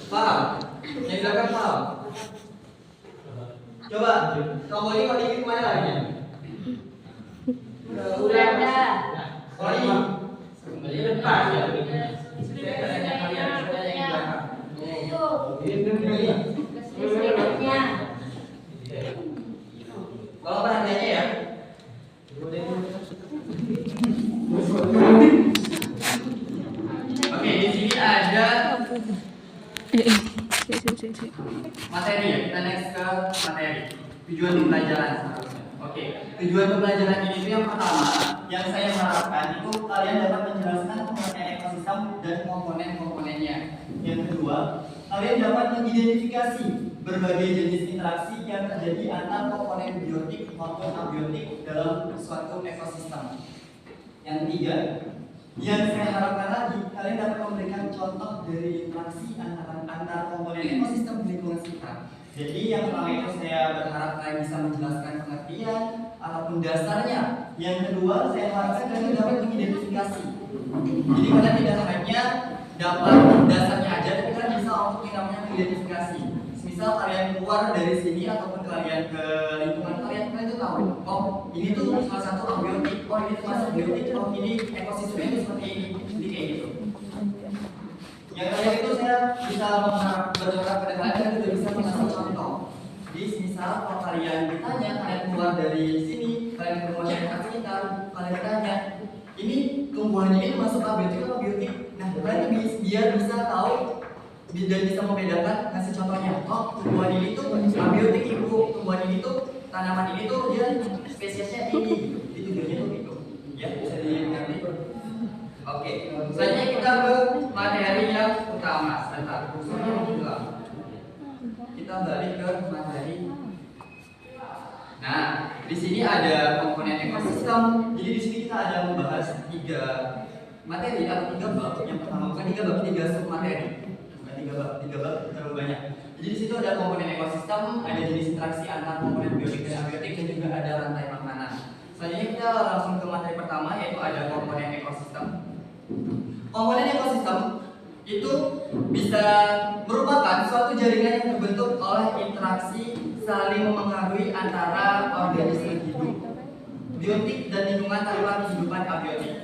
Paham? Yang di belakang paham? Coba, kamu ini kalau dikit kemana larinya? Udah ada. Kalau ini kembali depan ya. Saya tanya kalian coba yang di belakang. Ini. Kalau perhatiannya ya. Oke, di sini ada materi ya. Kita next ke materi. Tujuan pembelajaran seharusnya. Oke, tujuan pembelajaran ini itu yang pertama, yang saya harapkan itu kalian dapat menjelaskan pengertian ekosistem dan komponen-komponennya. Yang kedua, kalian dapat mengidentifikasi berbagai jenis interaksi yang terjadi antar komponen biotik maupun abiotik dalam suatu ekosistem. Yang ketiga, yang saya harapkan lagi, kalian dapat memberikan contoh dari interaksi antar komponen ekosistem di lingkungan sekitar. Jadi yang pertama itu saya berharap kalian bisa menjelaskan pengertian ataupun dasarnya. Yang kedua, saya harapkan kalian dapat mengidentifikasi. Jadi kalian tidak hanya dapat dasarnya aja, tapi kalian bisa untuk yang namanya mengidentifikasi. Misal kalian keluar dari sini ataupun kalian ke lingkungan kalian itu tahu, oh ini tuh salah satu abiotik, oh ini termasuk biotik, oh ini ekosistemnya itu seperti ini, jadi kayak gitu. Yang kalian itu saya bisa berharap pada kalian juga bisa mengasih contoh. Jadi misal kalau kalian ditanya, kalian keluar dari sini, kalian ke masyarakat sekitar, kalian ditanya, ini tumbuhan ini masuk abiotik atau biotik? Nah kalian biar bisa tahu dan bisa membedakan, ngasih contohnya. Oh tumbuhan ini tuh abiotik ibu, tumbuhan ini tuh tanaman ini tuh dia spesiesnya ini, itu tujuannya tuh gitu. Ya bisa dimengerti. Oke, selanjutnya kita ke materi yang utama. Sebentar, kursornya hilang. Kita balik ke materi. Nah, di sini ada komponen ekosistem. Jadi di sini kita ada membahas 3 materi atau 3 bab. Yang pertama bukan 3 bab, 3 sub materi. Bukan 3 bab terlalu banyak. Jadi di situ ada komponen ekosistem, ada jenis interaksi antar komponen biotik dan abiotik, dan juga ada rantai makanan. Selanjutnya kita langsung ke materi pertama, yaitu ada komponen ekosistem. Komponen ekosistem itu bisa merupakan suatu jaringan yang terbentuk oleh interaksi saling memengaruhi antara organisme hidup, biotik dan lingkungan tanpa kehidupan abiotik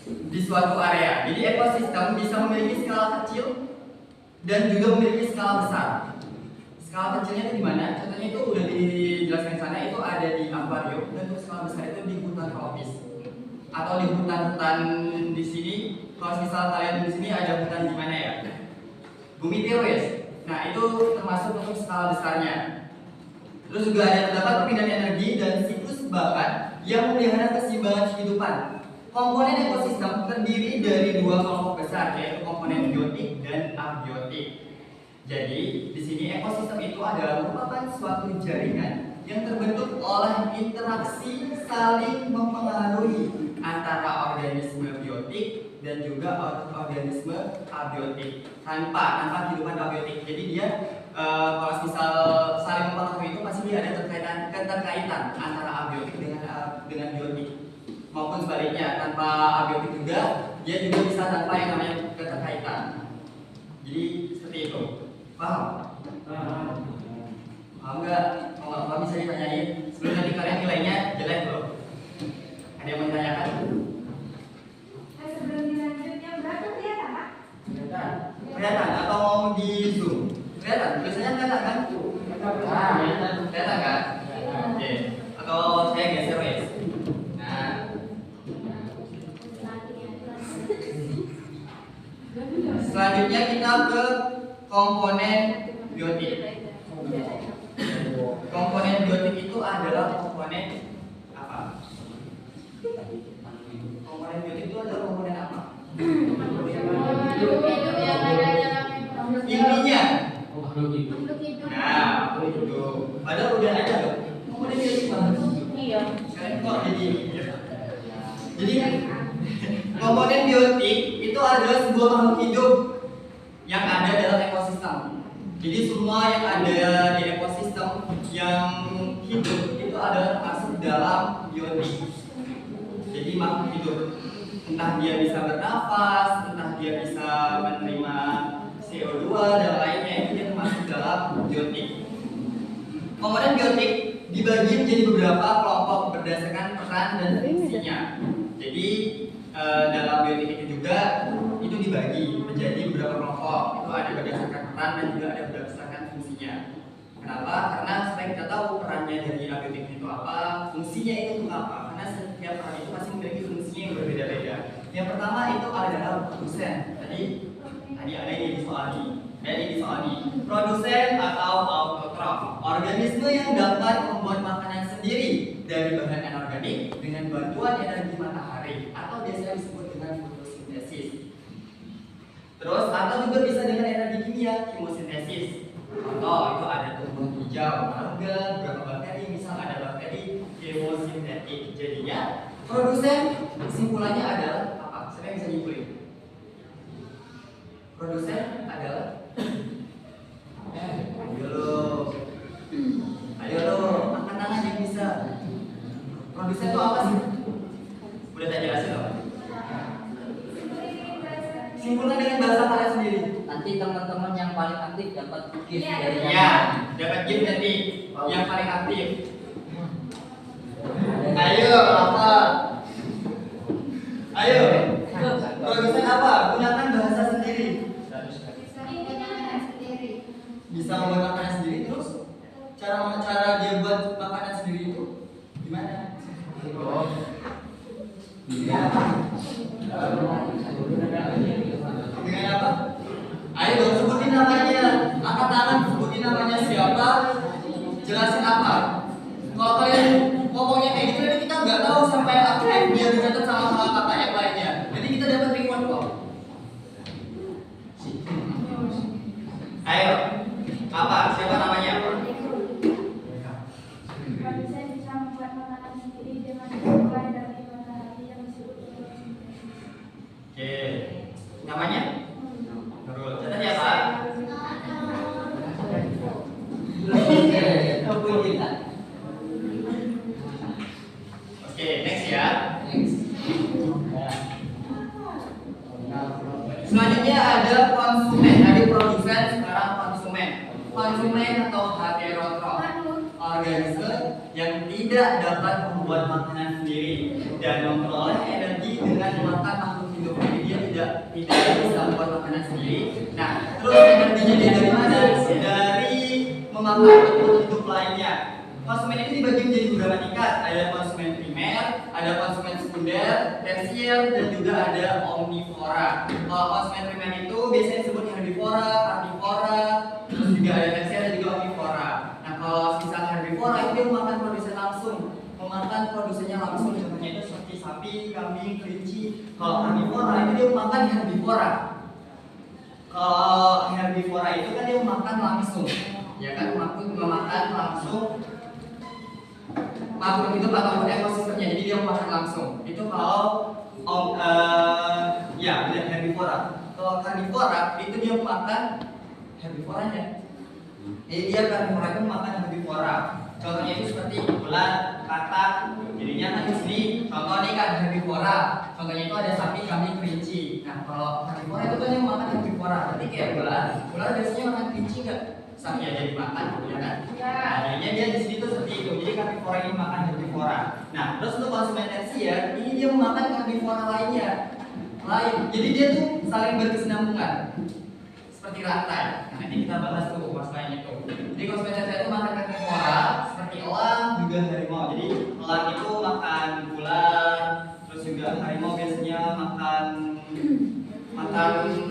di suatu area. Jadi ekosistem bisa memiliki skala kecil dan juga memiliki skala besar. Skala kecilnya itu di mana? Contohnya itu udah dijelaskan di sana, itu ada di akuarium, dan untuk skala besar itu di hutan tropis atau di hutan-hutan di sini. Kalau misal kalian di sini ada hutan di mana ya? Bumi teroris. Nah itu termasuk untuk skala besarnya. Terus juga ada terdapat perpindahan energi dan siklus bakat yang memelihara keseimbangan kehidupan. Komponen ekosistem terdiri dari 2 kelompok besar, yaitu komponen biotik dan abiotik. Jadi di sini ekosistem itu adalah merupakan suatu jaringan yang terbentuk oleh interaksi saling mempengaruhi antara organisme biotik dan juga organisme abiotik tanpa kehidupan abiotik. Jadi dia kalau misal saling mempengaruhi itu pasti dia ada keterkaitan antara abiotik dengan biotik, maupun sebaliknya tanpa abiotik juga dia juga bisa tanpa yang namanya keterkaitan. Jadi seperti itu. Paham? Paham nggak? Kalau nggak paham bisa ditanyain. Sebelum nanti kalian nilainya jelek loh. Ada yang mau ditanyakan? Sebelum dilanjut yang berapa kelihatan Pak? Kelihatan atau mau di zoom? Kelihatan? Biasanya kelihatan kan? Kelihatan kan? Oke. Atau saya geser wes. Nah. Selanjutnya kita ke komponen biotik. Komponen biotik itu adalah komponen apa? Komponen biotik itu adalah komponen apa? Intinya. Nah, itu. Padahal udah ada loh. Komponen biotik banget. Iya. Sekarang kok jadi komponen biotik itu adalah sebuah makhluk hidup yang ada dalam ekosistem. Jadi semua yang ada di ekosistem yang hidup itu adalah termasuk dalam biotik. Jadi makhluk hidup, entah dia bisa bernafas, entah dia bisa menerima CO2 dan lainnya itu yang masuk dalam biotik. Komponen biotik dibagi menjadi beberapa kelompok berdasarkan peran dan fungsinya. Jadi dalam biotik itu juga itu dibagi menjadi beberapa kelompok. Itu ada berdasarkan peran dan juga ada berdasarkan fungsinya. Kenapa? Karena supaya kita tahu perannya dari abiotik itu apa, fungsinya itu untuk apa. Karena setiap peran itu pasti memiliki fungsinya yang berbeda-beda. Yang pertama itu adalah produsen. Tadi ada ini di soal ini. Dan ini soal ini. Produsen atau autotrof, organisme yang dapat membuat makanan sendiri dari bahan anorganik dengan bantuan energi matahari atau biasa disebut dengan fotosintesis. Terus atau juga bisa dengan energi kimia, kemosintesis. Contoh itu ada tumbuhan hijau, alga, beberapa bakteri, misal ada bakteri kemosintetik. Jadinya produsen kesimpulannya adalah apa? Siapa yang bisa nyimpulin? Produsen adalah ayo lo, angkat tangan yang bisa. Produsen itu apa sih? Udah tak jelasin loh. Simpulkan dengan bahasa kalian sendiri. Nanti teman-teman yang paling aktif dapat gift Iya, dari Ya, dapat gift nanti yang paling aktif. Ayo, apa? Ayo. Produsen apa? Gunakan bahasa sendiri. Bisa membuat makanan sendiri, terus cara dia buat makanan sendiri itu gimana? Dengan apa? Ayo dong sebutin namanya. Angkat tangan, sebutin namanya siapa? Jelasin apa? Kalau kalian ngomongnya kayak gitu, nanti kita nggak tahu sampai apa yang dia dicatat sama kata yang lainnya. Jadi kita dapat reward kok. Ayo, apa? Siapa namanya? Produsen bisa membuat makanan sendiri dengan bantuan energi matahari yang disebut fotosintesis. Oke, namanya? Nurul. Catat ya Pak. Oke, next ya. Selanjutnya ada konsumen. Tadi produsen, sekarang konsumen. Konsumen atau heterotrof, organisme yang tidak dapat membuat makanan sendiri dan memperoleh energi dengan memakan makhluk hidup. Jadi dia tidak bisa membuat makanan sendiri. Nah, terus energinya dia dari mana? Dari memakan makhluk hidup lainnya. Konsumen ini dibagi menjadi beberapa tingkat. Ada konsumen primer, ada konsumen sekunder, tersier, dan juga ada omnivora. Kalau konsumen primer itu biasanya disebut herbivora, karnivora, terus juga ada tersier dan juga omnivora. Nah, kalau misal herbivora itu dia memakan produsen langsung, memakan produsennya langsung. Contohnya itu seperti sapi, kambing, kelinci. Kalau karnivora itu dia memakan herbivora. Kalau herbivora itu kan dia memakan langsung, ya kan, memakan langsung makhluk hidup ataupun ekosistemnya, jadi dia makan langsung. Itu kalau ya benar herbivora. Kalau karnivora itu dia makan herbivoranya. Jadi dia karnivora itu makan herbivora. Contohnya itu seperti ulat, katak. Jadinya kan di sini contoh nih kan herbivora. Contohnya itu ada sapi, kambing, kelinci. Nah kalau karnivora itu kan dia makan herbivora. Berarti kayak ulat biasanya makan kelinci nggak? Sapi aja dimakan, ya kan? Nah, jadinya dia di sini tuh seperti itu. Jadi karnivora ini makan herbivora. Nah, terus untuk konsumen tersier, ini dia memakan karnivora lainnya. Jadi dia tuh saling berkesinambungan. Seperti rantai. Nah, nanti kita bahas tuh masalahnya itu. Jadi konsumen tersier itu makan karnivora seperti elang, juga harimau. Jadi elang itu makan ular, terus juga harimau biasanya makan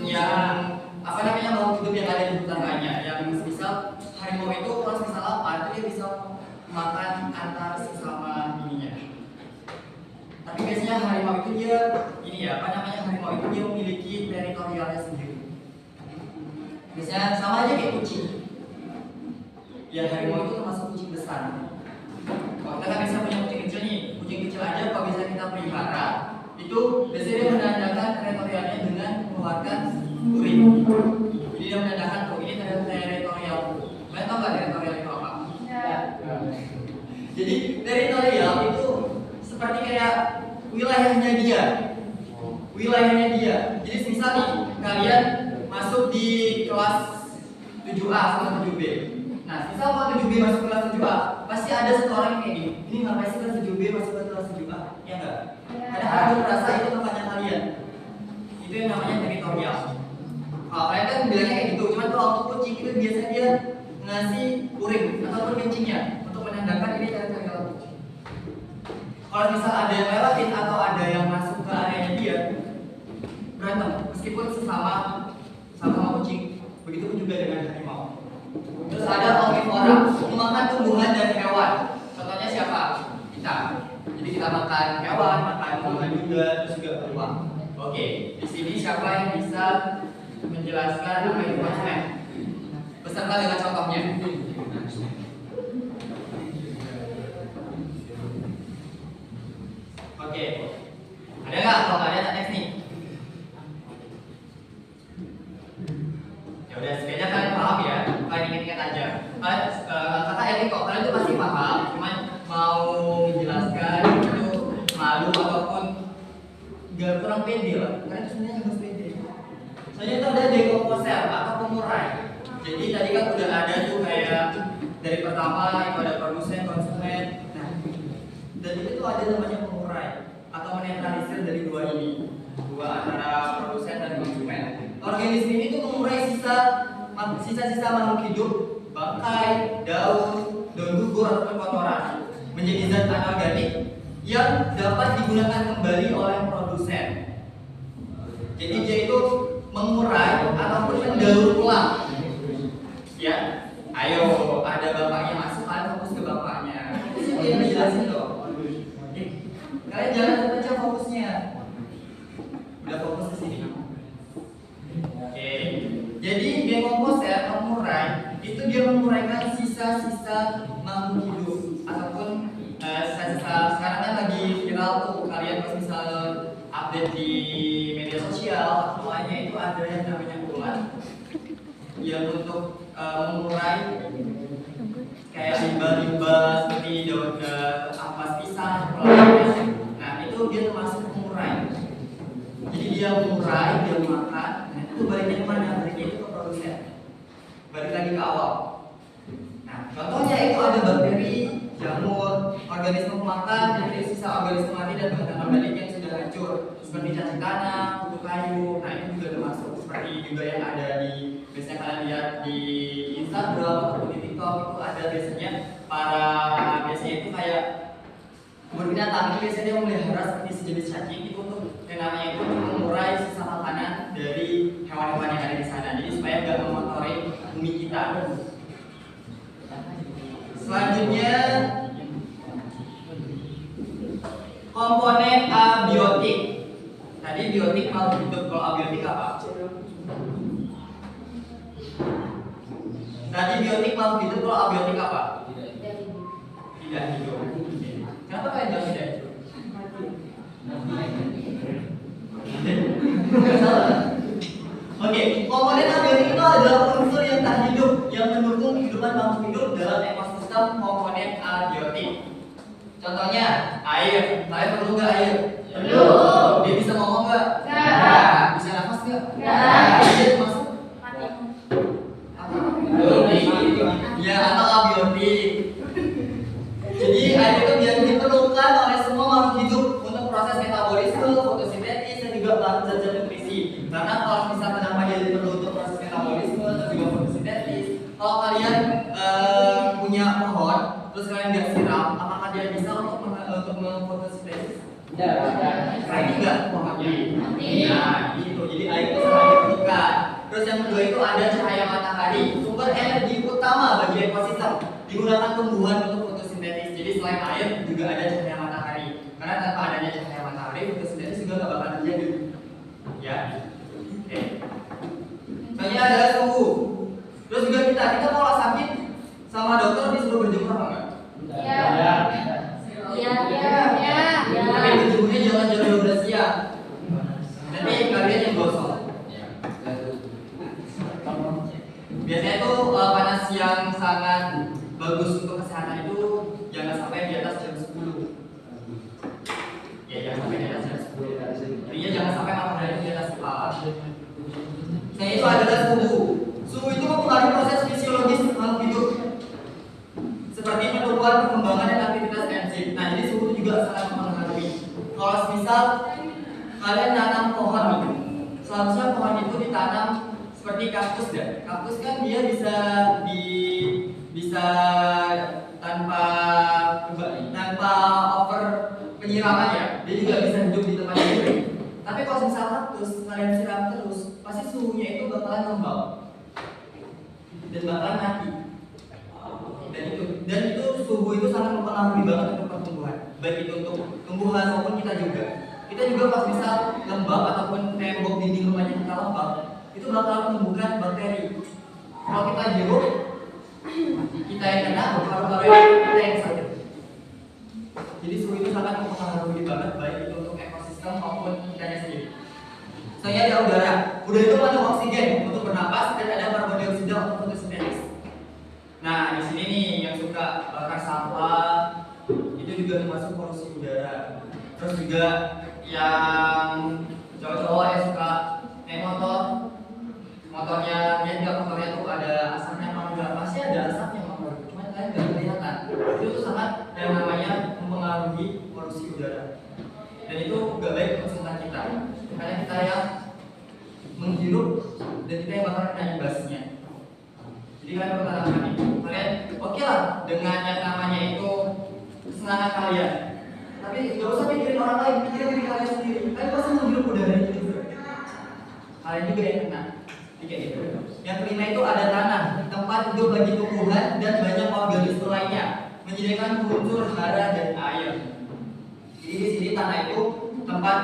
yang apa namanya makhluk hidup yang ada di hutan lainnya. Yang misal harimau itu kalau misal lapar itu dia bisa makan antar sesama ininya. Tapi biasanya harimau itu dia harimau itu dia memiliki teritorialnya sendiri. Biasanya sama aja kayak kucing. Ya harimau itu termasuk kucing besar. Kalau kita kan bisa punya kucing kecil nih, kucing kecil aja kalau bisa kita pelihara itu biasanya dia menandakan teritorialnya dengan mengeluarkan urin. Jadi dia menandakan tuh ini teritorial. Kalian tahu nggak teritorial itu apa? Ya. Jadi teritorial itu seperti kayak wilayahnya dia. Jadi misal nih kalian masuk masuk di kelas 7A sama 7B. Nah, misal kalau 7B masuk kelas 7A, pasti ada satu orang yang kayak gini. Ini ngapain sih kelas 7B masuk ke kelas 7A? Ya enggak? Padahal aku merasa itu tempatnya kalian. Itu yang namanya teritorial. Kalau kalian kan bilangnya kayak gitu, cuman kalau untuk kucing itu biasanya dia ngasih uring ataupun kencingnya untuk menandakan ini teritorial kucing. Kalau misal ada yang lewatin atau ada yang masuk ke area dia, berantem meskipun sama kucing. Begitupun juga dengan harimau. Terus ada omnivora, memakan tumbuhan dan hewan. Contohnya siapa? Kita. Jadi kita makan hewan, makan tumbuhan juga, terus juga beruang. Oke, di sini siapa yang bisa menjelaskan apa itu konsumen? Beserta dengan contohnya. Oke, ada nggak? Kalau nggak ada, next nih. Ya udah, sebenarnya kalian paham ya, kalian ingat-ingat aja. Kata Erik kok kalian tuh pasti paham, cuman mau menjelaskan itu malu ataupun nggak kurang pede lah. Kalian tuh sebenarnya harus pede. Soalnya itu ada dekomposer atau pengurai. Jadi tadi kan udah ada tuh kayak dari pertama itu ada produsen, konsumen. Nah, dan itu tuh ada namanya pengurai atau menetralisir dari dua ini, dua antara produsen dan konsumen. Organisme ini tuh mengurai sisa-sisa makhluk hidup, bangkai, daun gugur ataupun kotoran menjadi zat anorganik yang dapat digunakan kembali oleh produsen. Jadi dia itu mengurai ataupun mendaur ulang. Ya, ayo ada bapaknya masuk, kalian fokus ke bapaknya. Ini dijelasin dong. Kalian jangan baca fokusnya. Udah fokus ke sini. Oke. Jadi dekomposer pengurai itu dia menguraikan sisa-sisa makhluk hidup ataupun sisa-sisa. Sekarang kan lagi viral tuh, kalian pas misal update di media sosial atau lainnya itu ada yang namanya ulat yang untuk mengurai kayak limbah-limbah seperti daun ampas pisang, nah itu dia termasuk pengurai. Jadi dia mengurai, dia makan, nah itu baliknya kemana? Baliknya itu ke produsen, balik lagi ke awal. Nah contohnya itu ada bakteri, jamur, organisme pemakan, jadi sisa organisme mati dan bahan organik yang sudah hancur seperti cacing tanah, kutu kayu, nah itu juga termasuk. Seperti juga yang ada di biasanya kalian lihat di Instagram ataupun di TikTok itu ada biasanya itu kayak kebun binatang itu biasanya dia memelihara seperti sejenis cacing itu untuk yang namanya itu untuk mengurai sisa makanan dari hewan-hewan yang ada di sana, jadi supaya nggak mengotori bumi kita. Selanjutnya komponen abiotik. Tadi biotik makhluk hidup, kalau abiotik apa? Tadi biotik makhluk hidup, kalau abiotik apa? Tidak hidup. Kenapa kalian jawab tidak hidup? Oke, komponen abiotik itu adalah unsur yang tak hidup yang mendukung kehidupan makhluk hidup dalam ekosistem komponen abiotik. Contohnya air. Kalian perlu nggak air? Perlu. Dia bisa ngomong nggak? Nggak. Bisa nafas nggak? Nggak. Dia masuk? Apa? Ya, atau abiotik. Jadi air itu biar diperlukan oleh semua makhluk hidup untuk proses metabolisme, fotosintesis, dan juga bahan zat-zat nutrisi. Karena kalau misalnya kenapa dia perlu untuk proses metabolisme dan juga fotosintesis, kalau kalian punya pohon, terus kalian nggak siram, apakah dia bisa untuk memfotosintesis? Tidak. Kering nggak pohonnya? Nah, itu. Jadi air itu sangat diperlukan. Terus yang kedua itu ada cahaya matahari, sumber energi utama bagi ekosistem, digunakan tumbuhan untuk fotosintesis. Jadi selain air juga ada cahaya matahari. Karena tanpa adanya cahaya matahari, fotosintesis juga nggak bakal terjadi. Ya. Oke. Soalnya adalah suhu. Terus juga kita kalau sakit sama dokter disuruh berjemur apa enggak? Iya. Tapi berjemurnya jangan jam 12 siang. Nanti kalian yang gosong. Biasanya itu panas yang sangat bagus untuk kesehatan itu jangan sampai di atas jam 10. Ya jangan sampai di atas jam 10. Artinya jangan sampai matahari di atas kepala. Saya itu adalah suhu. Suhu itu mempengaruhi proses fisiologis makhluk hidup seperti pertumbuhan, perkembangan, dan aktivitas enzim. Nah, jadi suhu itu juga sangat mempengaruhi. Kalau misal kalian nanam pohon nih, seharusnya pohon itu ditanam seperti kaktus ya. Kaktus kan dia bisa tanpa over penyiraman ya. Dia juga bisa hidup di tempat yang kering. Tapi kalau misal kaktus kalian siram terus, pasti suhunya itu bakalan lembab dan bakalan mati. Dan itu suhu itu sangat mempengaruhi banget untuk pertumbuhan, baik itu untuk tumbuhan maupun kita juga. Kita juga pas misal lembab ataupun tembok dinding rumahnya kita lembab, itu bakal menumbuhkan bakteri. Kalau kita hirup, kita yang kena, paru-paru kita yang sakit. Jadi suhu itu sangat mempengaruhi banget, baik itu untuk ekosistem maupun kitanya sendiri. Soalnya ada udara. Udara itu mengandung oksigen untuk bernapas dan ada karbon dioksida untuk fotosintesis. Nah, di sini nih yang suka bakar sampah itu juga termasuk polusi udara. Terus juga yang cowok-cowok yang suka naik motornya dia juga motornya tuh ada asapnya apa enggak? Pasti ada asapnya motor. Cuma kalian nggak kelihatan. Itu tuh sangat yang namanya mempengaruhi polusi udara. Dan itu nggak baik untuk kesehatan kita. Karena kita yang menghirup dan kita yang bakal kena imbasnya. Jadi kalian perlu tanamkan ini. Kalian oke lah dengan yang namanya itu kesenangan kalian. Tapi nggak usah mikirin orang lain, mikirin diri kalian sendiri. Kalian pasti menghirup udara itu. Kalian juga yang kena. Kayak gitu. Yang kelima itu ada tanah, tempat hidup bagi tumbuhan dan banyak organisme lainnya, menyediakan unsur hara dan air. Jadi di sini tanah itu tempat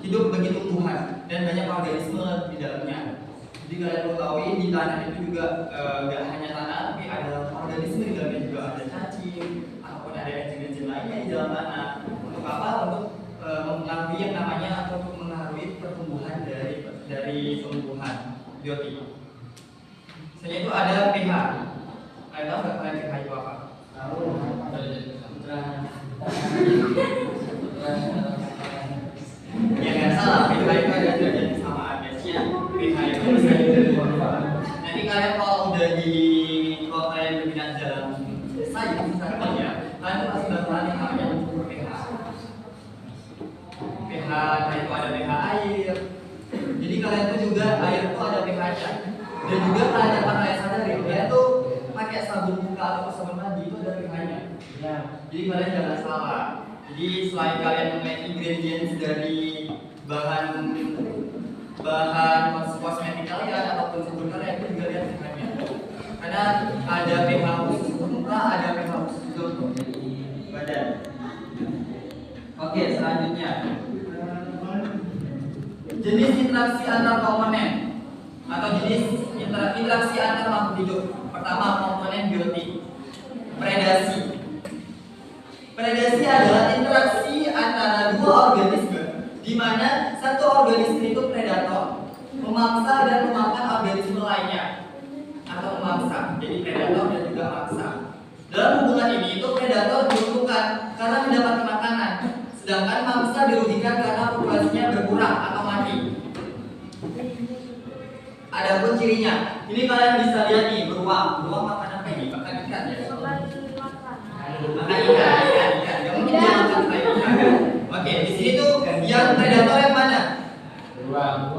hidup bagi tumbuhan dan banyak organisme di dalamnya. Jadi kalian perlu tahu di tanah itu juga nggak hanya tanah, tapi ada organisme di dalamnya juga, ada cacing ataupun ada enzim-enzim lainnya di dalam tanah. Untuk apa? Untuk mempengaruhi yang namanya atau untuk mengaruhi pertumbuhan dari tumbuhan biotik. Misalnya itu ada pH. Kalian tahu nggak kalian pH itu apa? Tahu. Ya nggak salah, pH itu ada derajat sama biasanya pH itu bisa nanti kalian kalau kalian berminat dalam sains misalnya ya, kalian tuh pasti bakalan yang namanya ukur pH. pH itu ada pH air. Jadi kalian tuh juga air tuh ada pH-nya. Dan juga kalian dapat kalian sadari, kalian tuh pakai sabun muka atau sabun mandi itu ada pH-nya. Ya. Jadi kalian jangan salah. Jadi selain kalian mengenai ingredients dari bahan kosmetik kalian ataupun sabun kalian itu juga lihat pH-nya. Karena ada pH khusus untuk muka, ada pH khusus juga untuk badan. Oke, selanjutnya jenis interaksi antar komponen atau jenis interaksi antar makhluk hidup. Pertama, komponen biotik. Predasi. Predasi adalah interaksi antara dua organisme di mana satu organisme itu predator memangsa dan memakan organisme lainnya atau memangsa. Jadi predator dan juga mangsa. Dalam hubungan ini itu predator diuntungkan karena mendapatkan makanan, sedangkan mangsa dirugikan karena populasinya berkurang atau mati. Adapun cirinya, ini kalian bisa lihat nih, beruang makan apa ini? Makan ikan ya? Makan ikan. Gak mungkin dia makan selain ikan. Oke, di sini tuh yang predator yang mana? Beruang.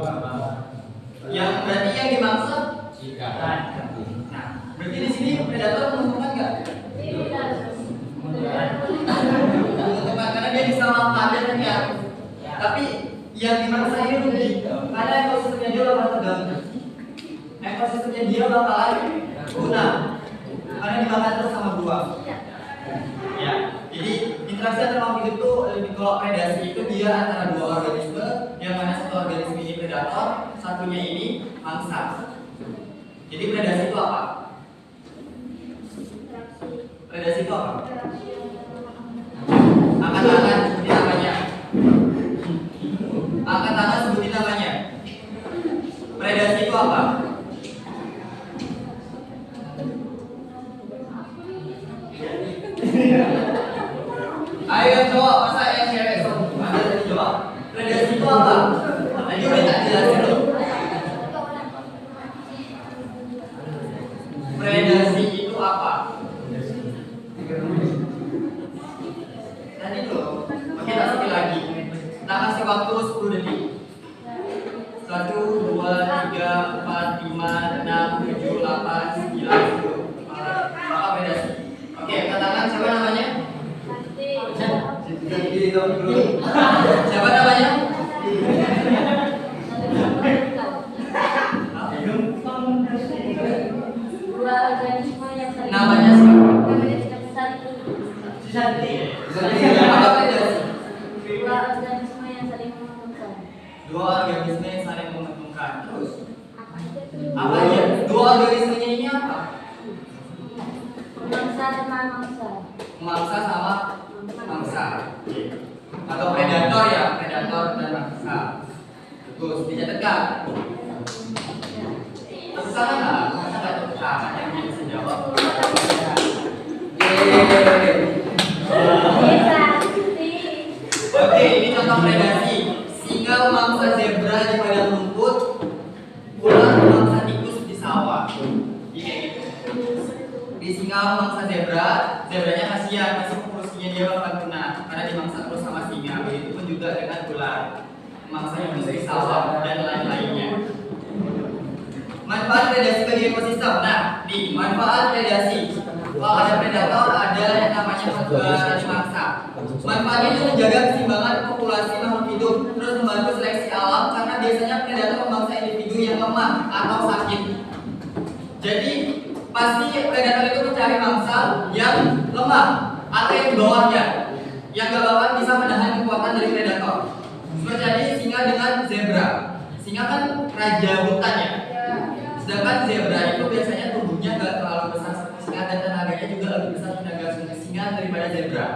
Yang berarti yang dimangsa? Ikan. Nah, berarti di sini predator menguntungkan nggak? Menguntungkan karena dia bisa makan dan ya. Tapi yang dimangsa ini rugi karena ekosistemnya dia bakal terganggu. Ekosistemnya dia bakalan punah karena dimakan terus sama beruang. Ya, jadi interaksi antar makhluk hidup itu lebih kalau predasi itu dia antara dua organisme, yang mana satu organisme ini predator, satunya ini mangsa. Jadi predasi itu apa? Predasi itu apa? Angkat tangan, sebutin namanya. Angkat tangan, sebutin namanya. Predasi itu apa? Ayo jawab, masa yang cewek ada tadi jawab. Predasi itu apa? Tadi udah tak jelasin loh. Siapa namanya? Dua organisme yang saling Namanya siapa? Apa predasi? Dua organisme yang saling menguntungkan. Dua organisme yang saling menguntungkan. Terus Apa itu? apa aja? Dua organismenya ini apa? Mangsa dan mangsa. Mangsa sama mangsa. Atau predator ya, predator dan mangsa. Terus dicatatkan. Tepuk tangan nggak? Masa nggak tepuk tangan? Yang bisa jawab. Yeay. Oke, ini contoh predasi. Singa memangsa zebra di padang rumput, ular memangsa tikus di sawah. Ini kayak gitu. Di singa memangsa zebra, zebranya kasihan, pasti populasinya dia bakal punah karena dimangsa terus sama singa. Begitupun juga dengan ular, memangsa tikus di sawah dan lain-lainnya. Manfaat predasi bagi ekosistem. Nah, nih manfaat predasi. Kalau ada predator, ada yang namanya dimangsa. Manfaatnya itu menjaga keseimbangan populasi makhluk hidup, terus membantu seleksi alam karena biasanya predator memangsa individu yang lemah atau sakit. Jadi pasti predator itu mencari mangsa yang lemah atau yang di bawahnya, yang gak bakalan bisa menahan kekuatan dari predator. Seperti singa dengan zebra. Singa kan raja hutan ya. Sedangkan zebra itu biasanya tubuhnya gak terlalu besar seperti singa dan tenaganya juga lebih besar tenaga singa daripada zebra.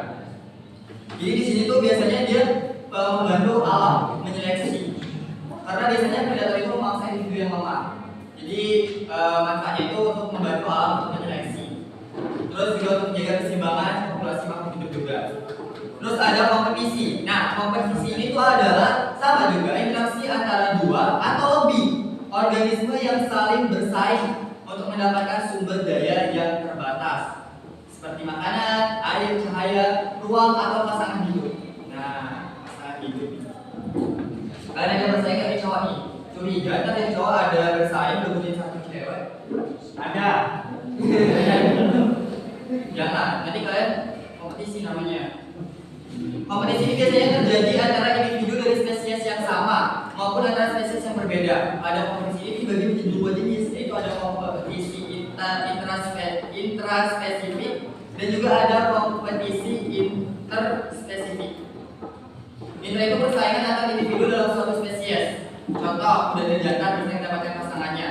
Jadi di sini tuh biasanya dia membantu alam menyeleksi. Karena biasanya predator itu memangsa individu yang lemah. Jadi manfaatnya itu untuk membantu alam untuk menyeleksi. Terus juga untuk menjaga keseimbangan populasi makhluk hidup juga. Terus ada kompetisi. Nah, kompetisi ini tuh adalah sama juga interaksi antara dua atau lebih organisme yang saling bersaing untuk mendapatkan sumber daya yang terbatas seperti makanan, air, cahaya, ruang atau pasangan hidup. Nah, pasangan hidup. Kalian ada bersaing dari cowok nih. Curiga tadi cowok ada bersaing berebutin satu cewek? Ada. Jangan, nanti kalian kompetisi namanya. Kompetisi ini biasanya terjadi antara individu dari spesies yang sama maupun antara spesies yang berbeda. Ada kompetisi ini dibagi menjadi dua jenis, yaitu ada kompetisi intraspesifik dan juga ada kompetisi interspesifik. Intra itu persaingan antar individu dalam suatu spesies. Contoh, udah ada jantan bisa mendapatkan pasangannya.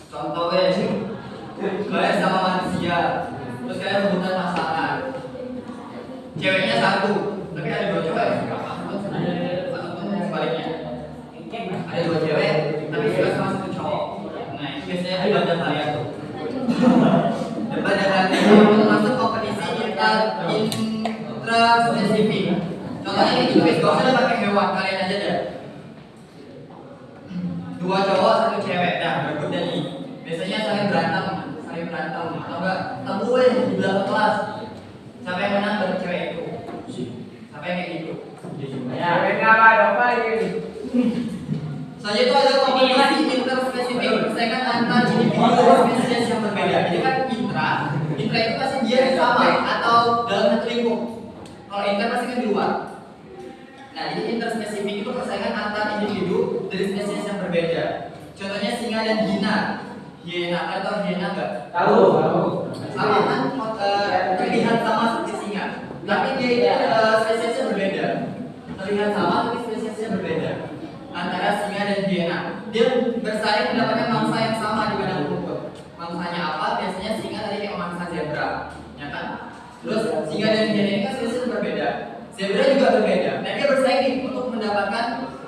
Contoh kalian sama manusia, terus kalian rebutan pasangan. Ceweknya satu, tapi ada dua cewek. Ataupun sebaliknya. Ada dua cewek, tapi suka sama satu cowok. Nah, itu biasanya debat dan kalian tuh. Debat dan kalian itu termasuk kompetisi intraspesifik. Contohnya ini guys, gak usah pakai hewan, kalian aja deh. Dua cowok, satu cewek, nah berebut dan ini. Biasanya saling berantem atau enggak temuin di belakang kelas. Siapa yang menang dari cewek itu? Siapa yang kayak gitu? Ya, kenapa apa ini? Selanjutnya itu ada kompetisi interspesifik, persaingan antar individu spesies yang berbeda. Jadi kan intra itu pasti dia yang sama atau dalam satu lingkup. Kalau inter pasti kan di luar. Nah, jadi interspesifik itu persaingan antar individu dari spesies yang berbeda. Contohnya singa dan hiena atau hiena enggak? Tahu. Sama kan terlihat sama seperti singa, tapi dia itu spesiesnya berbeda. Terlihat sama tapi spesiesnya berbeda. Antara singa dan hiena, dia bersaing mendapatkan mangsa yang sama di padang rumput. Mangsanya apa? Biasanya singa tadi kayak mangsa zebra, ya kan? Terus singa dan hiena ini kan spesiesnya berbeda. Zebra juga berbeda. Dan dia bersaing nih untuk mendapatkan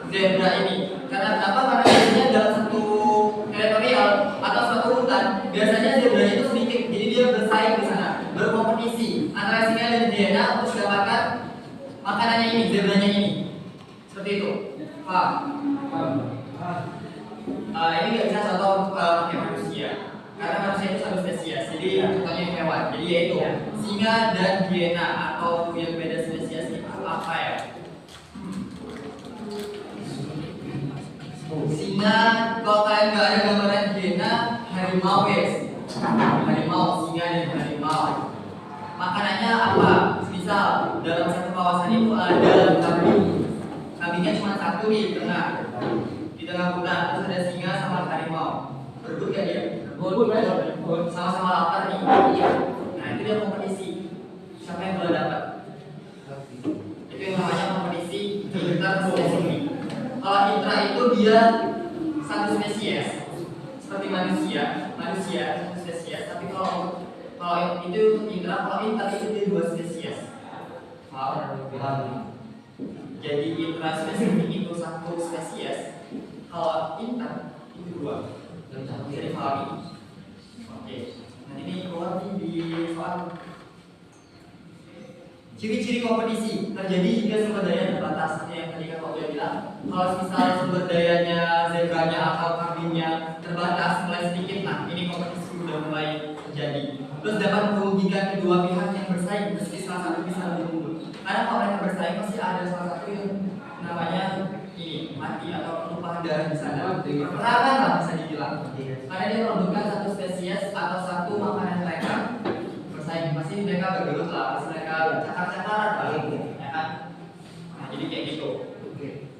zebra ini. Karena apa? Karena biasanya dalam satu teritorial atau suatu hutan, biasanya zebra itu sedikit, jadi dia bersaing di sana, berkompetisi antara singa dan hiena untuk mendapatkan makanannya ini, zebranya ini. Seperti itu. Paham? Ini nggak bisa contoh pakai manusia, karena manusia itu satu spesies, jadi contohnya hewan. Jadi yaitu singa dan hiena atau yang beda spesies itu apa ya? Singa, kalau kalian nggak ada gambaran hiena, harimau guys. Harimau, singa dan harimau. Makanannya apa? Misal dalam satu kawasan itu ada kambing. Kambingnya cuma satu di tengah hutan, terus ada singa sama harimau. Berebut gak dia? Sama-sama lapar nih. Nah itu dia kompetisi. Siapa yang boleh dapat? Itu yang namanya kompetisi interspesies. Kalau intra itu dia satu spesies, seperti manusia satu spesies. Tapi kalau itu intra, kalau inter itu dia dua spesies. Paham? Jadi intra spesifik itu satu spesies. Kalau inter itu dua. Jadi pahami. Oke. Nah ini keluar nih di soal. Ciri-ciri kompetisi terjadi jika sumber daya terbatas, seperti yang tadi Kak udah bilang. Kalau misal sumber dayanya zebranya atau kambingnya terbatas, mulai sedikit, nah ini kompetisi sudah mulai terjadi. Terus dapat merugikan kedua pihak yang bersaing, meski salah satu bisa lebih unggul. Karena kalau mereka bersaing pasti ada salah satu yang namanya ini mati atau penumpahan darah di sana. Peperangan lah bisa dibilang. Karena dia merebutkan satu spesies atau satu makanan mereka. Pasti mereka bergelut lah, pasti mereka cakar-cakaran lah, ya kan? Nah jadi kayak gitu.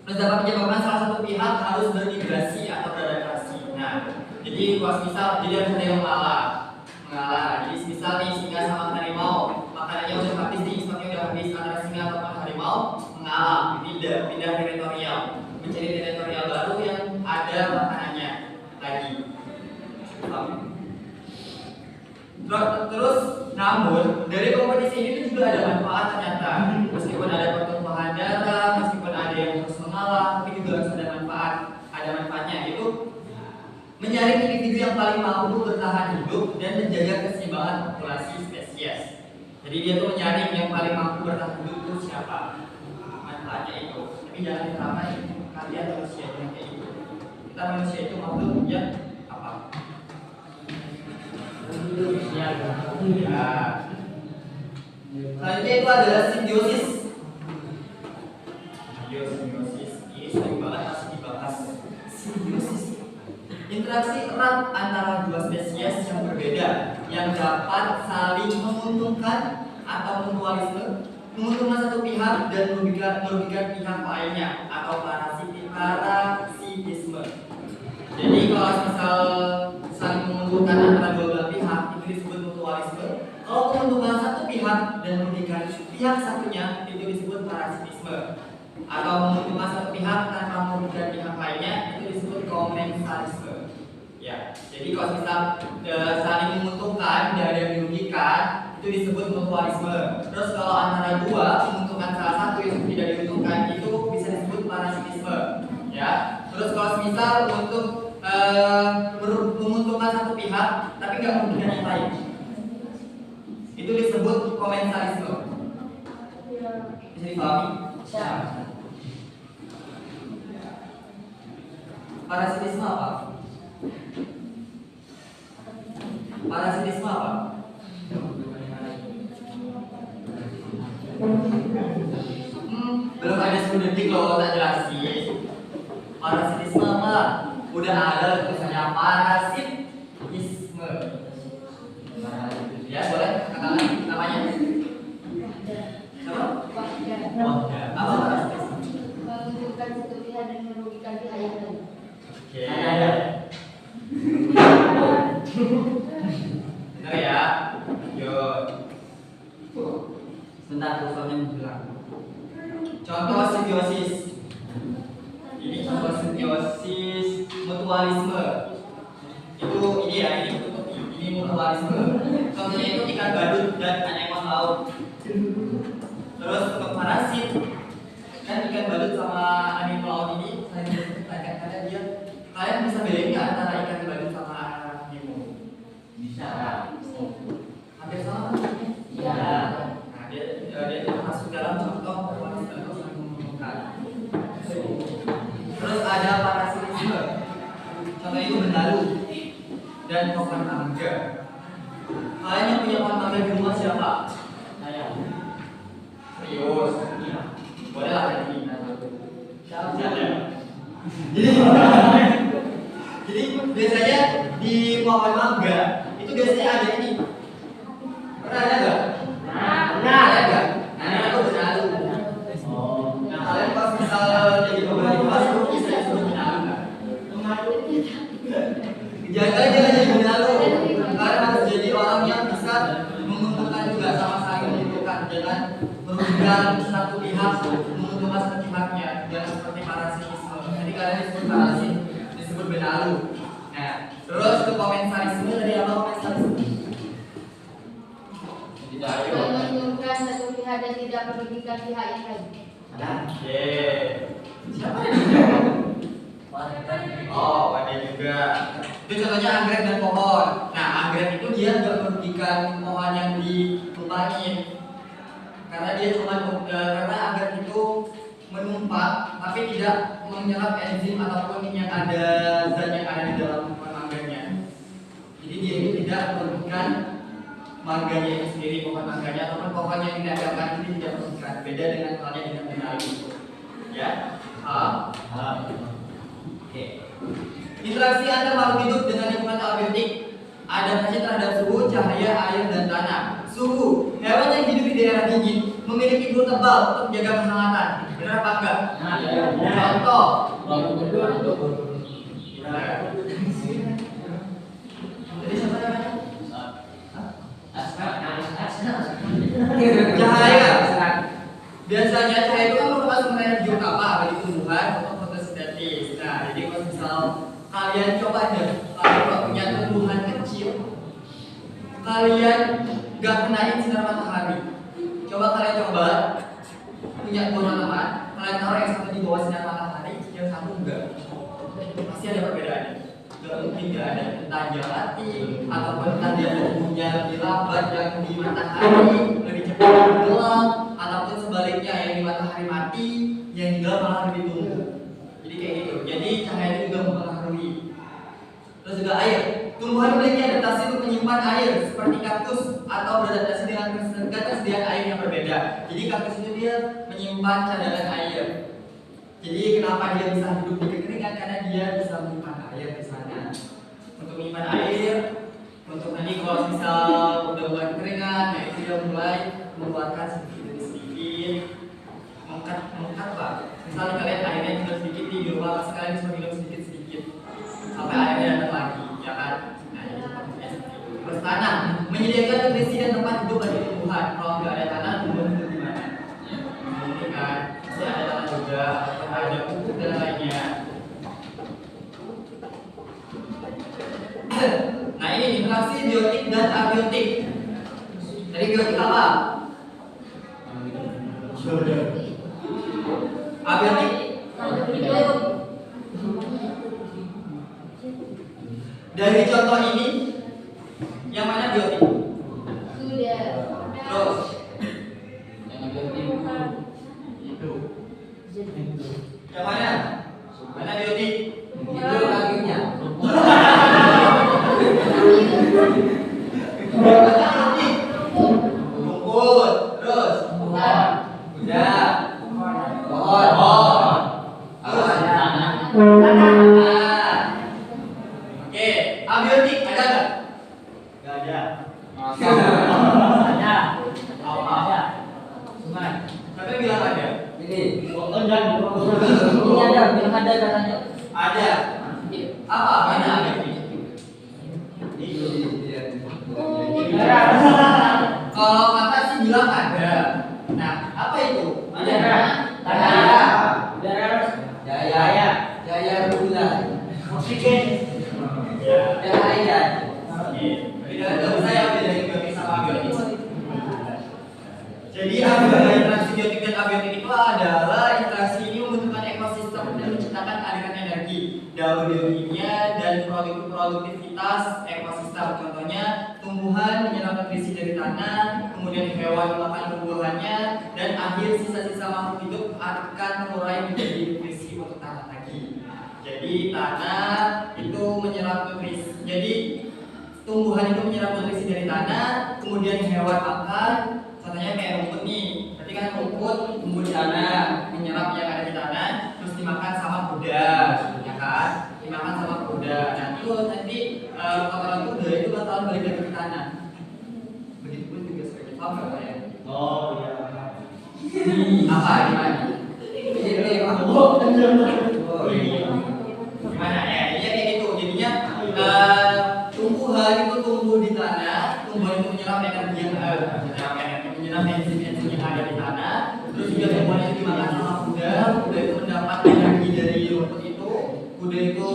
Terus dapat menyebabkan salah satu pihak harus bermigrasi atau beradaptasi. Nah, jadi kalau misal jadi harus ada yang mengalah. Jadi misal nih singa sama harimau, makanannya udah habis nih, stoknya udah habis antara singa atau harimau, mengalah, pindah teritorial, mencari teritorial baru yang ada makanannya lagi. Terus namun dari kompetisi ini juga ada manfaat ternyata. Meskipun ada pertumpahan darah, meskipun ada yang terus mengalah, tapi juga harus ada manfaat. Ada manfaatnya itu menyaring individu yang paling mampu bertahan hidup dan menjaga keseimbangan populasi spesies. Jadi dia tuh menyaring yang paling mampu bertahan hidup itu siapa? Manfaatnya itu. Tapi jangan diterapkan kalian manusia yang kayak itu. Kita manusia itu makhluk yang apa? Ya. Selanjutnya itu adalah simbiosis. Simbiosis ini sering banget masih dibahas. Simbiosis interaksi erat antara dua spesies yang berbeda yang dapat saling menguntungkan atau mutualisme, menguntungkan satu pihak dan merugikan pihak lainnya atau parasitisme. Jadi kalau misal saling menguntungkan antara dua belah pihak itu disebut mutualisme. Kalau menguntungkan satu pihak dan merugikan pihak satunya itu disebut parasitisme. Atau menguntungkan satu pihak tanpa merugikan pihak lainnya itu disebut komensalisme. Ya, jadi kalau misal saling menguntungkan dan ada yang dirugikan itu disebut mutualisme. Terus kalau antara dua menguntungkan salah satu yang tidak diuntungkan itu bisa disebut parasitisme. Ya, terus kalau misal untuk menguntungkan satu pihak tapi nggak merugikan yang lain itu disebut komensalisme. Bisa dipahami? Parasitisme apa? Parasitisme apa? Belum ada 10 detik loh tak jelasin. Parasitisme apa? Udah ada tulisannya parasitisme. Ya boleh katakan namanya. Apa? Apa parasitisme? Menguntungkan satu pihak dan merugikan pihak yang lain. Oke. Benar ya? Yuk. Sebentar tulisannya bilang. Contoh simbiosis. Ini contoh simbiosis mutualisme. Itu ini ya, ini mutualisme. Contohnya itu ikan badut dan anemon laut. Terus untuk parasit, kan ikan badut sama anemon laut ini kadang-kadang dia kalian bisa bedain nggak antara ikan badut sama anemon? Bisa. Hampir sama kan? Iya. Nah dia termasuk dalam contoh mutualisme atau saling menguntungkan. Terus ada parasitisme. Contohnya itu benalu dan pohon mangga. Kalian yang punya pohon mangga di rumah siapa? Saya. Serius? Boleh lah ini. Siapa? Jadi biasanya di pohon mangga itu biasanya ada ini. Pernah ada nggak? Pernah ada nggak? Jangan jadi benalu, karena harus jadi orang yang bisa menguntungkan juga sama saling menguntungkan. Jangan merugikan satu pihak, menguntungkan satu pihaknya. Jangan seperti parasitisme. Jadi kalian disebut parasit, disebut benalu. Nah, terus untuk komensalisme dari apa komensalisme? Menguntungkan satu pihak dan tidak merugikan pihak yang lain. Nah, siapa yang dijawab? Oh, ada juga. Itu contohnya anggrek dan pohon. Nah, anggrek itu dia nggak merugikan pohon yang ditumpangin, karena dia cuma karena anggrek itu menumpang, tapi tidak menyerap enzim ataupun yang ada zat yang ada di dalam pohon anggreknya. Jadi dia itu tidak merugikan mangganya itu sendiri, pohon mangganya ataupun pohon yang didagangkan ini tidak merugikan. Beda dengan halnya dengan benalu. Ya, Oke. Interaksi antar makhluk hidup dengan lingkungan abiotik. Adaptasi terhadap suhu, cahaya, air, dan tanah. Suhu. Hewan yang hidup di daerah dingin memiliki bulu tebal untuk menjaga kehangatan. Benar apa enggak? Contoh. Jadi siapa namanya? Cahaya. Biasanya cahaya itu kan merupakan sumber energi utama bagi tumbuhan untuk fotosintesis. Nah, jadi kalau misal kalian coba aja, kalau punya tumbuhan kecil, kalian nggak kenain sinar matahari. Coba kalian punya dua tanaman, kalian taruh yang satu di bawah sinar matahari, yang satu enggak. Pasti ada perbedaannya. Gak mungkin nggak ada, entah jelati ataupun entah dia tumbuhnya lebih lambat yang di matahari lebih cepat tenggelam, ataupun sebaliknya yang di matahari mati yang di gelap malah lebih tumbuh. Jadi kayak gitu. Jadi cahaya itu juga mempengaruhi. Terus juga air. Tumbuhan memiliki adaptasi untuk menyimpan air seperti kaktus atau beradaptasi dengan ketersediaan air yang berbeda. Jadi kaktus itu dia menyimpan cadangan air. Jadi kenapa dia bisa hidup di kekeringan? Karena dia bisa menyimpan air di sana. Untuk menyimpan air, untuk nanti kalau misal udah mulai kekeringan, nah itu dia mulai mengeluarkan sedikit demi sedikit, mengangkat pak. Misalnya kalian airnya tinggal sedikit di rumah, sekalian bisa minum sedikit sampai airnya datang lagi, ya kan? Nah ini seperti itu. Terus tanah, menyediakan nutrisi dan tempat hidup bagi tumbuhan. Kalau nggak ada tanah, tumbuhan hidup di mana? Mungkin kan, pasti ada tanah juga, ada pupuk dan lainnya. Nah ini interaksi biotik dan abiotik. Dari biotik apa? Abiotik. Dari contoh ini, yang mana biotik? Sudah. Terus, Yang abiotik itu. Yang mana? Mana biotik? itu kakinya. Rumput, terus kuda, pohon, tanah. Oke, abiotik ada nggak? Nggak ada. Ada. Apa? Sungai. Tapi bilang ada. Ini ada, bilang ada katanya. Ada. Apa? Mana ada? Kalau kata sih bilang ada. Nah, apa itu? Ada. Jaya gula. Oksigen. Cahaya. Tidak usah ya bedain biotik sama abiotik. Jadi interaksi biotik dan abiotik itu adalah interaksi ini membentukkan ekosistem dan menciptakan aliran energi dalam biokimia dan produktivitas ekosistem. Contohnya tumbuhan menyerap nutrisi dari tanah, kemudian hewan memakan buah-buahannya, dan akhir sisa-sisa makhluk hidup akan mengurai menjadi nutrisi untuk tanah lagi. Jadi tanah itu menyerap nutrisi. Jadi tumbuhan itu menyerap nutrisi dari tanah, kemudian hewan makan. Contohnya kayak rumput nih. Berarti kan rumput tumbuh di tanah, menyerap yang ada di tanah, terus dimakan sama kuda, ya kan? Dimakan sama kuda. Nah terus nanti kotoran kuda itu bakalan balik lagi ke tanah. Begitupun juga sebagai paham nggak Pak ya? Oh iya. Apa gimana? Gimana ya? Ini kayak gitu. Jadinya tumbuh di tanah, tumbuhan itu menyerap energi yang menyerap enzim-enzim yang ada di tanah. Terus juga tumbuhan itu dimakan sama kuda itu mendapat energi dari rumput itu. Kuda itu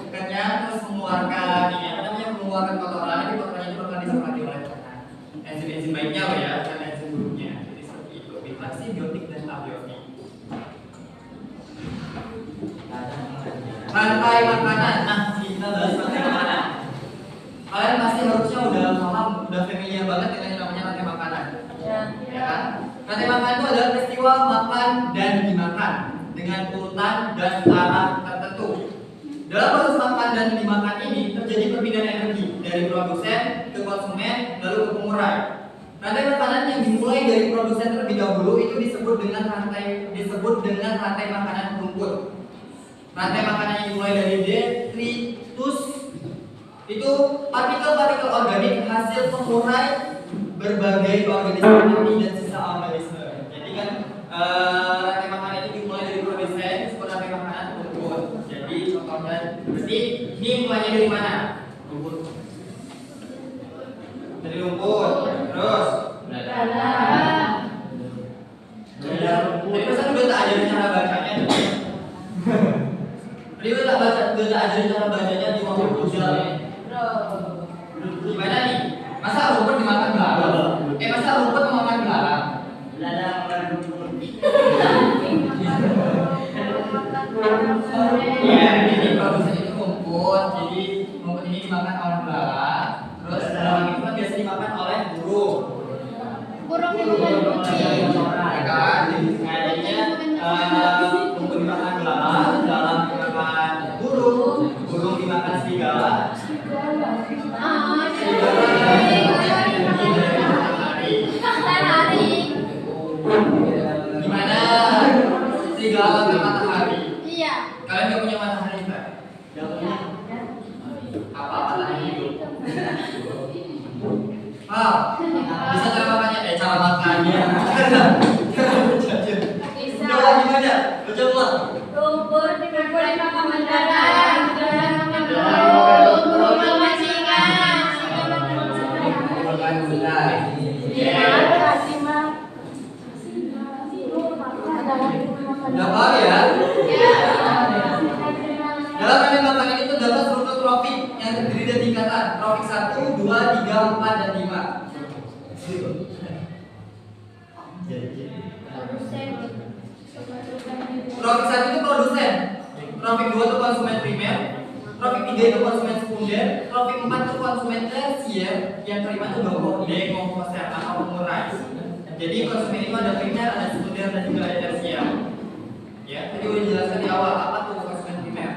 kenyang terus mengeluarkan ini apa namanya mengeluarkan kotoran, jadi kotoran itu bakal diserap oleh tanah. Enzim-enzim baiknya loh ya, dan enzim buruknya. Jadi seperti itu. Interaksi biotik dan abiotik. Rantai makanan. Nah, kita bahas rantai makanan. Kalian pasti harusnya udah paham, udah familiar banget dengan yang namanya rantai makanan. Ya kan? Rantai makanan itu adalah peristiwa makan dan dimakan dengan urutan dan arah tertentu. Dalam proses makan dan dimakan ini terjadi perpindahan energi dari produsen ke konsumen lalu ke pengurai. Rantai makanan yang dimulai dari produsen terlebih dahulu itu disebut dengan rantai makanan rumput. Rantai makanan yang dimulai dari detritus itu partikel-partikel organik hasil pengurai berbagai organisme mati dan sisa organisme. Jadi kan rantai makanan itu dimulai dari produsen disebut rantai makanan rumput. Jadi contohnya berarti ini mulainya dari mana? Rumput. Dari rumput. Terus jadi pesan udah tak ajarin cara bacanya. Tadi udah ajarin cara bacanya di waktu ujian ini. Gimana nih? Masa rumput dimakan belalang? Masa rumput memakan belalang? Iya, ini produsen itu rumput. Jadi rumput ini dimakan oleh belalang. Terus belalang itu kan biasa dimakan oleh burung. Burung dimakan kucing. Ya kan? Jadinya rumput dimakan belalang, belalang dimakan burung, burung dimakan serigala. Gimana? Serigala makan matahari. Iya. Kalian nggak punya matahari kan? Nggak punya. Apa lagi itu? Bisa cara makannya? Cara makannya. Bisa. Coba gimana? Coba. Rumput dimakan belalang, belalang makan burung, burung makan singa, singa makan bulan. Udah paham ya? Dalam rantai makanan itu terdapat struktur trofik yang terdiri dari tingkatan trofik 1, 2, 3, 4, dan 5. Trofik 1 itu produsen, trofik 2 itu konsumen primer, trofik 3 itu konsumen sekunder, trofik 4 itu konsumen tersier, yang kelima itu dekomposer atau pengurai. Jadi konsumen itu ada primer, ada sekunder, dan juga ada tersier. Ya, tadi udah dijelaskan di awal apa tuh konsumen primer.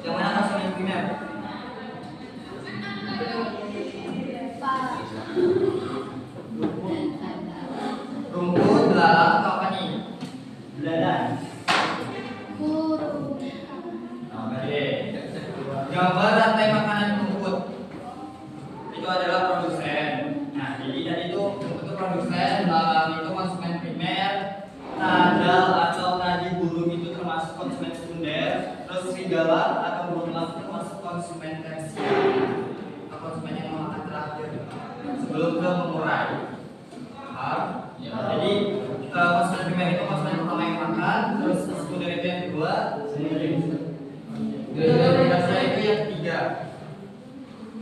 Yang mana konsumen primer? Rumput, belalang, atau apa nih? Belalang. burung. Oke. Gambar rantai makanan rumput itu adalah produsen. Nah, jadi tadi itu rumput itu produsen, belalang itu konsumen primer, nadal atau nadi burung itu termasuk konsumen sekunder, terus serigala atau burung elang itu termasuk konsumen tersier atau konsumen yang memakan terakhir sebelum ke mengurai. Paham? Jadi konsumen primer itu konsumen pertama yang makan, terus sekunder itu yang kedua, tersier itu yang ketiga.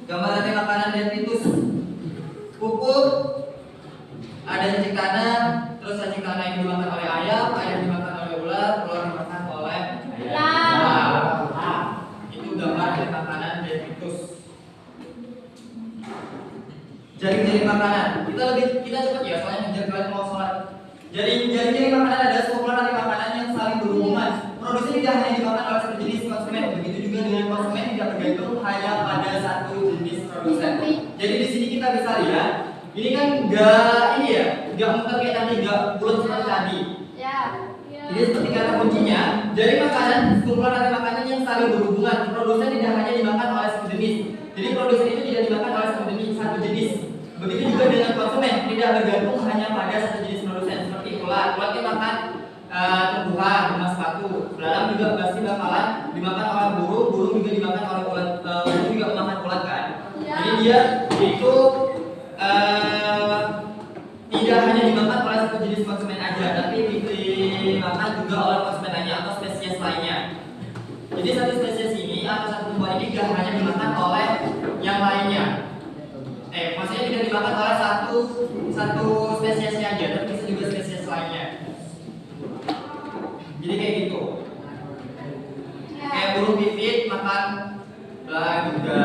Gambar rantai makanan detritus. Pupuk, ada cacing tanah, terus cacing tanah yang dimakan oleh ayam, ayam dimakan oleh ular, ular dimakan oleh ular. Itu gambar rantai makanan detritus. Jaring-jaring makanan. Kita cepat ya, soalnya ngejar kalian mau sholat. Jaring-jaring makanan ada sekumpulan rantai makanan yang saling berhubungan. Produsen tidak hanya dimakan oleh satu jenis konsumen, begitu juga dengan konsumen tidak bergantung hanya pada satu jenis produsen. Jadi di sini kita bisa lihat, ini kan nggak muter kayak tadi, nggak bulat seperti tadi. Ya. Jadi seperti kata kuncinya, jaring makanan sekumpulan rantai makanan yang saling berhubungan. Produsen tidak hanya dimakan oleh satu jenis. Jadi produsen itu tidak dimakan oleh satu jenis. Begitu juga dengan konsumen, tidak bergantung hanya pada satu jenis produsen. Seperti ular dia makan tumbuhan, emas batu. Belalang juga pasti bakalan dimakan oleh burung, burung juga dimakan oleh ular. dia itu tidak hanya dimakan oleh satu jenis konsumen aja, tapi dimakan juga oleh konsumen lainnya atau spesies lainnya. Jadi satu spesies ini atau satu tumbuhan ini tidak hanya dimakan oleh yang lainnya. Maksudnya tidak dimakan oleh satu spesiesnya aja, tapi bisa juga spesies lainnya. Jadi kayak gitu. Kayak burung pipit makan belalang juga.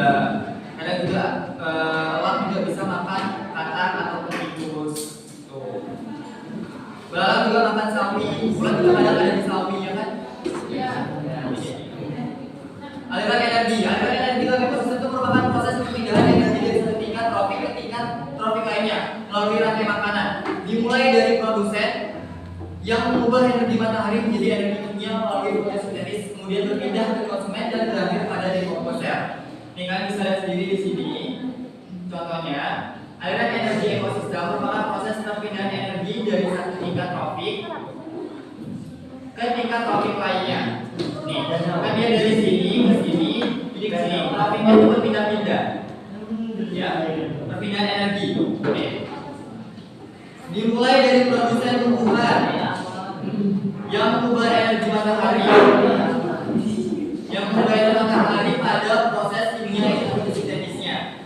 Kadang juga elang juga bisa makan katak atau tikus. Tuh. Belalang juga makan sawi. Ulat juga kadang ada di sawi ya kan? Iya. Aliran energi dalam ekosistem itu merupakan proses perpindahan energi dari satu tingkat tropik ke tingkat tropik lainnya melalui rantai makanan. Dimulai dari produsen yang mengubah energi matahari menjadi energi kimia melalui fotosintesis, kemudian berpindah ke konsumen dan berakhir pada dekomposer. Nih kalian bisa lihat sendiri di sini. Contohnya, aliran energi ekosistem merupakan proses perpindahan energi dari satu tingkat tropik ke tingkat tropik lainnya. Nih, kan dia dari sini ke sini, jadi ke sini. Tropiknya itu berpindah-pindah. Ya, perpindahan energi. Oke. Dimulai dari produsen tumbuhan yang mengubah energi matahari, pada proses kimia fotosintetisnya.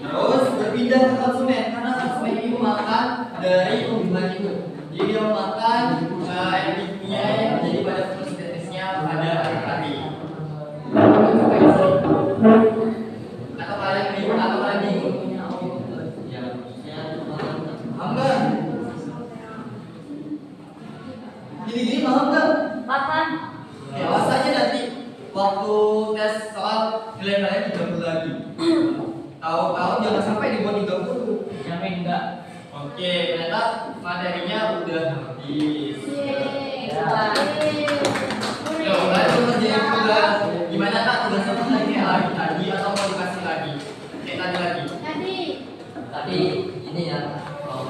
Terus berpindah ke konsumen karena konsumen ini memakan dari tumbuhan itu. Jadi dia memakan energi kimia yang terjadi pada fotosintetisnya pada hari. Atau kalian bingung? Enggak. Gini-gini paham nggak? Paham. Ya, awasannya nanti waktu tes soal nilai kalian 30 lagi. Tahu-tahu jangan sampai dibuat 30. Sampai enggak. Oke, ternyata materinya udah habis. Yeay. Ya, kalian ngerjain tugas. Gimana Kak? Tugas apa lagi lagi tadi atau mau dikasih lagi? Tadi lagi. Tadi. Tadi ini ya, kalau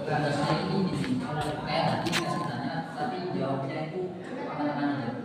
atasnya itu